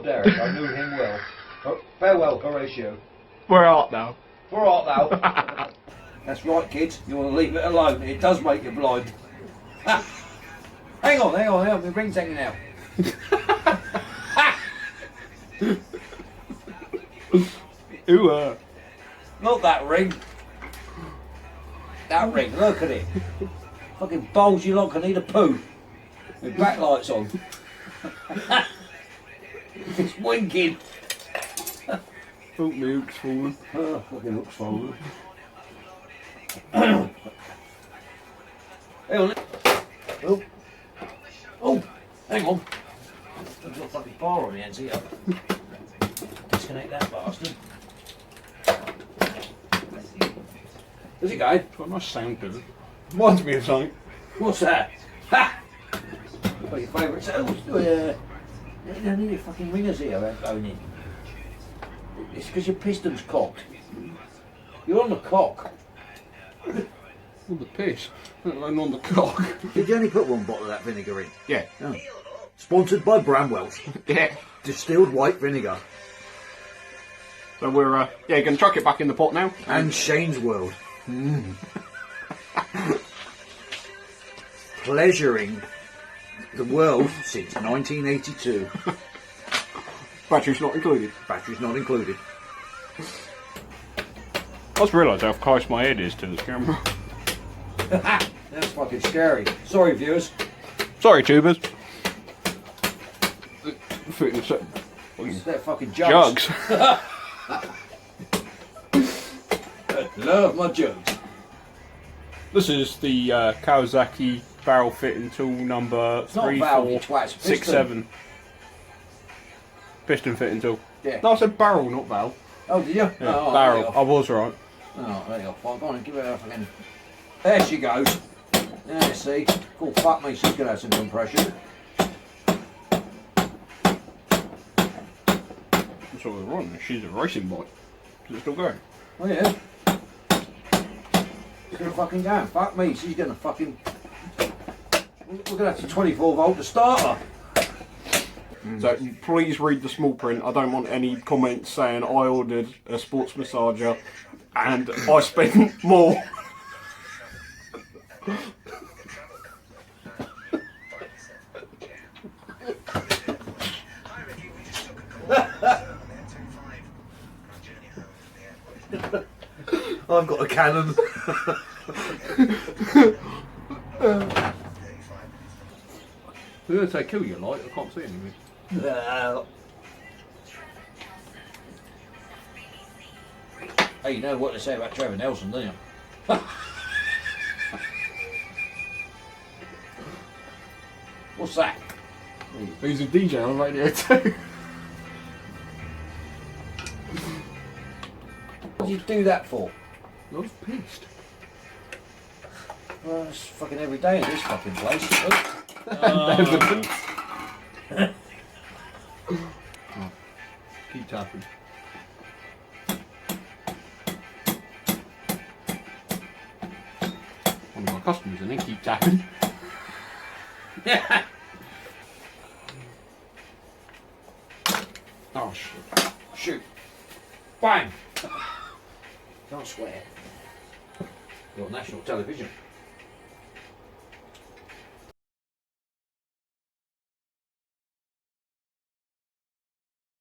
poor Derek, I knew him well. Farewell, Horatio. Where art thou? Where art thou? That's right, kids. You want to leave it alone. It does make you blind. Hang on. The ring's hanging out. Ooh, Not that ring. That ring, look at it. Fucking bulgy like I need a poo. With backlights on. It's winking. oh, my hook's fallen. Oh, fucking hook's fallen. Hang on. Oh, hang on. I've got a fucking bar on the ends here. Disconnect that bastard. How's it going? It's got a nice sound to it. Reminds me of something. What's that? Ha! What your favourite sounds? I need your fucking ringers here going in. It's because your piston's cocked. You're on the cock. On the piss, let alone on the cock. Did you only put one bottle of that vinegar in? Yeah. Oh. Sponsored by Bramwell's. Yeah. Distilled white vinegar. So we're, going to chuck it back in the pot now. And Shane's World. Pleasuring the world since 1982. Batteries not included. Batteries not included. I just realised how close my head is to this camera. That's fucking scary. Sorry, viewers. Sorry, tubers. They're fucking jugs. Jugs. I love my jugs. This is the Kawasaki barrel fitting tool number It's not 3, valve, 4, you twat, it's 6, piston. 7. Piston fitting tool. Yeah. No, I said barrel, not valve. Oh, did you? Yeah, oh, barrel. I was right. Oh, there you go. Fine, go on and give her a fucking... There she goes. There, see? Oh, fuck me, she's going to have some compression. That's what we're wrong. She's a racing bike. Is it still going? Oh, yeah. She's going to fucking go. Fuck me, she's going to fucking... We're going to have to 24 volt to start her. So please read the small print. I don't want any comments saying I ordered a sports massager and I spent more. I've got a cannon. We're going to say kill your light. I can't see anything. Hey, you know what they say about Trevor Nelson, don't you? What's that? He's a DJ on radio too. What did you do that for? I was pissed. Well, it's fucking every day in this fucking place. Evidence. Oh, keep tapping. One of my customers and then keep tapping. Yeah. Oh shit. Shoot. Bang. Can't swear. You're on national television.